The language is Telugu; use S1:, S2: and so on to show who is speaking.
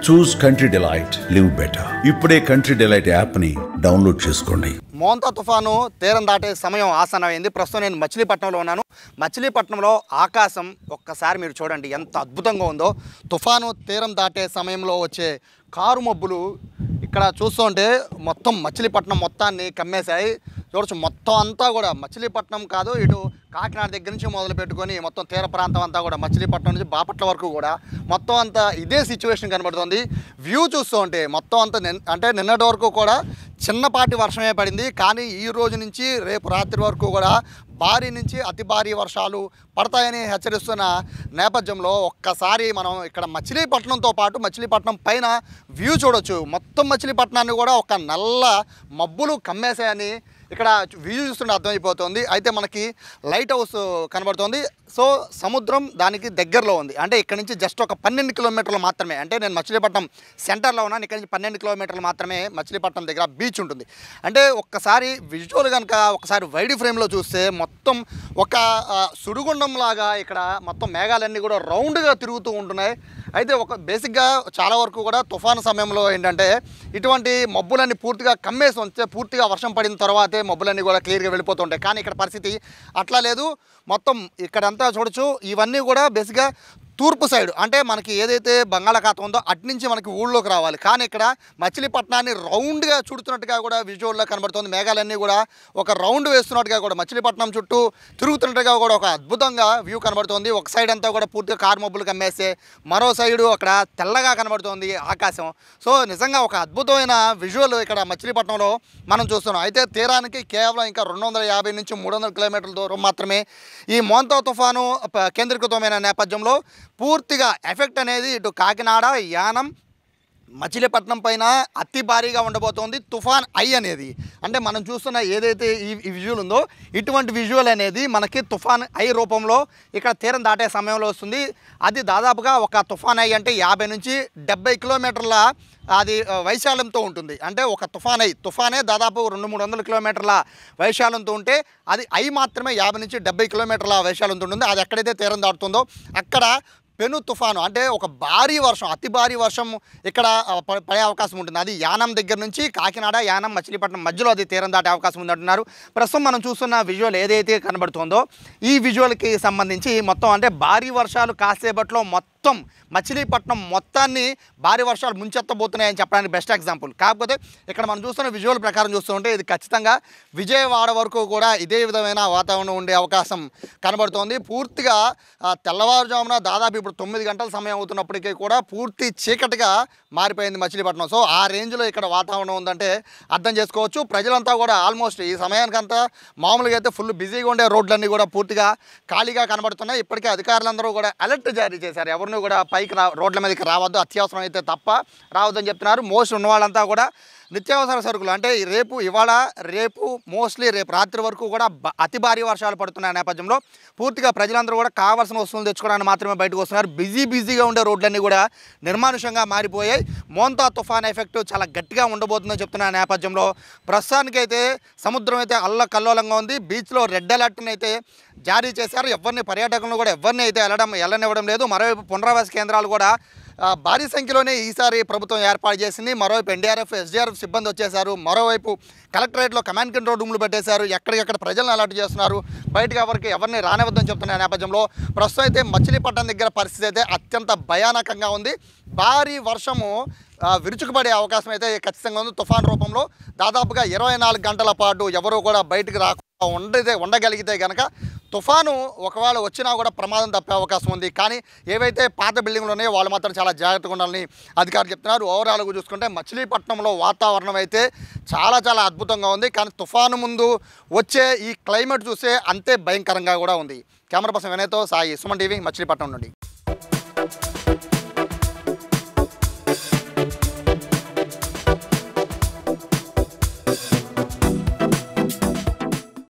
S1: చూస్ కంట్రీ డిలైట్, లివ్ బెటర్. ఇప్పుడే కంట్రీ డిలైట్ యాప్ని డౌన్లోడ్ చేసుకోండి.
S2: మోంతా తుఫాను తీరం దాటే సమయం ఆసన్నమైంది. ప్రస్తుతం నేను మచిలీపట్నంలో ఉన్నాను. మచిలీపట్నంలో ఆకాశం ఒక్కసారి మీరు చూడండి ఎంత అద్భుతంగా ఉందో. తుఫాను తీరం దాటే సమయంలో వచ్చే కారు మబ్బులు ఇక్కడ చూస్తుంటే మొత్తం మచిలీపట్నం మొత్తాన్ని కమ్మేశాయి. చూడొచ్చు మొత్తం అంతా కూడా మచిలీపట్నం కాదు, ఇటు కాకినాడ దగ్గర నుంచి మొదలు పెట్టుకొని మొత్తం తీర ప్రాంతం అంతా కూడా మచిలీపట్నం నుంచి బాపట్ల వరకు కూడా మొత్తం అంతా ఇదే సిచ్యువేషన్ కనబడుతుంది. వ్యూ చూస్తూ ఉంటే మొత్తం అంతా అంటే నిన్నటి వరకు కూడా చిన్నపాటి వర్షమే పడింది. కానీ ఈ రోజు నుంచి రేపు రాత్రి వరకు కూడా భారీ నుంచి అతి భారీ వర్షాలు పడతాయని హెచ్చరిస్తున్న నేపథ్యంలో ఒక్కసారి మనం ఇక్కడ మచిలీపట్నంతో పాటు మచిలీపట్నం పైన వ్యూ చూడొచ్చు. మొత్తం మచిలీపట్నాన్ని కూడా ఒక నల్ల మబ్బులు కమ్మేసాయని ఇక్కడ వ్యూ చూస్తుంటే అర్థమైపోతుంది. అయితే మనకి లైట్ హౌస్ కనబడుతుంది. సో సముద్రం దానికి దగ్గరలో ఉంది. అంటే ఇక్కడ నుంచి జస్ట్ ఒక 12 కిలోమీటర్లు మాత్రమే. అంటే నేను మచిలీపట్నం సెంటర్లో ఉన్నాను. ఇక్కడ నుంచి 12 కిలోమీటర్లు మాత్రమే మచిలీపట్నం దగ్గర బీచ్ ఉంటుంది. అంటే ఒక్కసారి విజువల్ కనుక ఒకసారి వైడ్ ఫ్రేమ్లో చూస్తే మొత్తం ఒక సుడిగుండంలాగా ఇక్కడ మొత్తం మేఘాలన్నీ కూడా రౌండ్గా తిరుగుతూ ఉంటున్నాయి. అయితే ఒక బేసిక్గా చాలా వరకు కూడా తుఫాను సమయంలో ఏంటంటే ఇటువంటి మబ్బులన్నీ పూర్తిగా కమ్మేసి ఉంటే పూర్తిగా వర్షం పడిన తర్వాతే మబ్బులన్నీ కూడా క్లియర్గా వెళ్ళిపోతుంటాయి. కానీ ఇక్కడ పరిస్థితి అట్లా లేదు. మొత్తం ఇక్కడంతా చూడొచ్చు. ఇవన్నీ కూడా బేసిక్గా తూర్పు సైడ్ అంటే మనకి ఏదైతే బంగాళాఖాతం ఉందో అటు నుంచి మనకి ఊళ్ళోకి రావాలి. కానీ ఇక్కడ మచిలీపట్నాన్ని రౌండ్గా చుడుతున్నట్టుగా కూడా విజువల్లో కనబడుతుంది. మేఘాలన్నీ కూడా ఒక రౌండ్ వేస్తున్నట్టుగా కూడా మచిలీపట్నం చుట్టూ తిరుగుతున్నట్టుగా కూడా ఒక అద్భుతంగా వ్యూ కనబడుతుంది. ఒక సైడ్ అంతా కూడా పూర్తిగా కారు మబ్బులు కమ్మేస్తే మరో సైడు అక్కడ తెల్లగా కనబడుతుంది ఆకాశం. సో నిజంగా ఒక అద్భుతమైన విజువల్ ఇక్కడ మచిలీపట్నంలో మనం చూస్తున్నాం. అయితే తీరానికి కేవలం ఇంకా 250 నుంచి 300 కిలోమీటర్ల దూరం మాత్రమే ఈ మోంతా తుఫాను కేంద్రీకృతమైన నేపథ్యంలో పూర్తిగా ఎఫెక్ట్ అనేది ఇటు కాకినాడ, యానం, మచిలీపట్నం పైన అతి భారీగా ఉండబోతోంది. తుఫాన్ ఐ అనేది అంటే మనం చూస్తున్న ఏదైతే ఈ విజువల్ ఉందో ఇటువంటి విజువల్ అనేది మనకి తుఫాన్ ఐ రూపంలో ఇక్కడ తీరం దాటే సమయంలో వస్తుంది. అది దాదాపుగా ఒక తుఫాన్ ఐ అంటే 50 నుంచి 70 కిలోమీటర్ల అది వైశాల్యంతో ఉంటుంది. అంటే ఒక తుఫానే దాదాపు 200-300 కిలోమీటర్ల వైశాల్యంతో ఉంటే అది ఐ మాత్రమే 50 నుంచి 70 కిలోమీటర్ల వైశాల్యంతో ఉంటుంది. అది ఎక్కడైతే తీరం దాటుతుందో అక్కడ పెను తుఫాను అంటే ఒక భారీ వర్షం, అతి భారీ వర్షం ఇక్కడ పడే అవకాశం ఉంటుంది. అది యానం దగ్గర నుంచి కాకినాడ, యానం, మచిలీపట్నం మధ్యలో అది తీరం దాటే అవకాశం ఉందంటున్నారు. ప్రస్తుతం మనం చూస్తున్న విజువల్ ఏదైతే కనబడుతుందో ఈ విజువల్కి సంబంధించి మొత్తం అంటే భారీ వర్షాలు కాసేపట్లో మొత్తం మచిలీపట్నం మొత్తాన్ని భారీ వర్షాలు ముంచెత్తబోతున్నాయని చెప్పడానికి బెస్ట్ ఎగ్జాంపుల్. కాకపోతే ఇక్కడ మనం చూస్తున్న విజువల్ ప్రకారం చూస్తుంటే ఇది ఖచ్చితంగా విజయవాడ వరకు కూడా ఇదే విధమైన వాతావరణం ఉండే అవకాశం కనబడుతోంది. పూర్తిగా తెల్లవారుజామున దాదాపు ఇప్పుడు 9 గంటల సమయం అవుతున్నప్పటికీ కూడా పూర్తి చీకటిగా మారిపోయింది మచిలీపట్నం. సో ఆ రేంజ్లో ఇక్కడ వాతావరణం ఉందంటే అర్థం చేసుకోవచ్చు. ప్రజలంతా కూడా ఆల్మోస్ట్ ఈ సమయానికంతా మామూలుగా అయితే ఫుల్ బిజీగా ఉండే రోడ్లన్నీ కూడా పూర్తిగా ఖాళీగా కనబడుతున్నాయి. ఇప్పటికే అధికారులందరూ కూడా అలర్ట్ జారీ చేశారు. ఎవరిని కూడా పైకి రోడ్ల మీదకి రావద్దు, అత్యవసరం అయితే తప్ప రావద్దని చెప్తున్నారు. మోస్ట్ ఉన్న వాళ్ళంతా కూడా నిత్యావసర సరుకులు అంటే రేపు మోస్ట్లీ రేపు రాత్రి వరకు కూడా అతి భారీ వర్షాలు పడుతున్న నేపథ్యంలో పూర్తిగా ప్రజలందరూ కూడా కావాల్సిన వస్తువులు తెచ్చుకోవడానికి మాత్రమే బయటకు వస్తున్నారు. బిజీగా ఉండే రోడ్లన్నీ కూడా నిర్మానుషంగా మారిపోయాయి. మోంతా తుఫాన్ ఎఫెక్ట్ చాలా గట్టిగా ఉండబోతుందని చెప్తున్న నేపథ్యంలో ప్రస్తుతానికైతే సముద్రం అయితే అల్లకల్లోలంగా ఉంది. బీచ్లో రెడ్ అలర్ట్ని అయితే జారీ చేశారు. పర్యాటకులను కూడా ఎవరిని అయితే వెళ్ళనివ్వడం లేదు. మరోవైపు పునరావాస కేంద్రాలు కూడా భారీ సంఖ్యలోనే ఈసారి ప్రభుత్వం ఏర్పాటు చేసింది. మరోవైపు ఎన్డీఆర్ఎఫ్, ఎస్డీఆర్ఎఫ్ సిబ్బంది వచ్చేశారు. మరోవైపు కలెక్టరేట్లో కమాండ్ కంట్రోల్ రూమ్లు పెట్టేశారు. ఎక్కడికెక్కడ ప్రజలను అలర్ట్ చేస్తున్నారు. బయటకు ఎవరిని రానివద్దని చెప్తున్న నేపథ్యంలో ప్రస్తుతం అయితే మచిలీపట్నం దగ్గర పరిస్థితి అయితే అత్యంత భయానకంగా ఉంది. భారీ వర్షము విరుచుకుపడే అవకాశం అయితే ఖచ్చితంగా ఉంది. తుఫాన్ రూపంలో దాదాపుగా 24 గంటల పాటు ఎవరు కూడా బయటకు రాకుండా ఉండగలిగితే కనుక తుఫాను ఒకవేళ వచ్చినా కూడా ప్రమాదం తప్పే అవకాశం ఉంది. కానీ ఏవైతే పాత బిల్డింగ్లు ఉన్నాయో వాళ్ళు మాత్రం చాలా జాగ్రత్తగా ఉండాలని అధికారులు చెప్తున్నారు. ఓవరాల్గా చూసుకుంటే మచిలీపట్నంలో వాతావరణం అయితే చాలా అద్భుతంగా ఉంది. కానీ తుఫాను ముందు వచ్చే ఈ క్లైమేట్ చూస్తే అంతే భయంకరంగా కూడా ఉంది. కెమెరా పర్సన్ వినయ్తో సాయి, సుమన్ టీవీ, మచిలీపట్నం నుండి.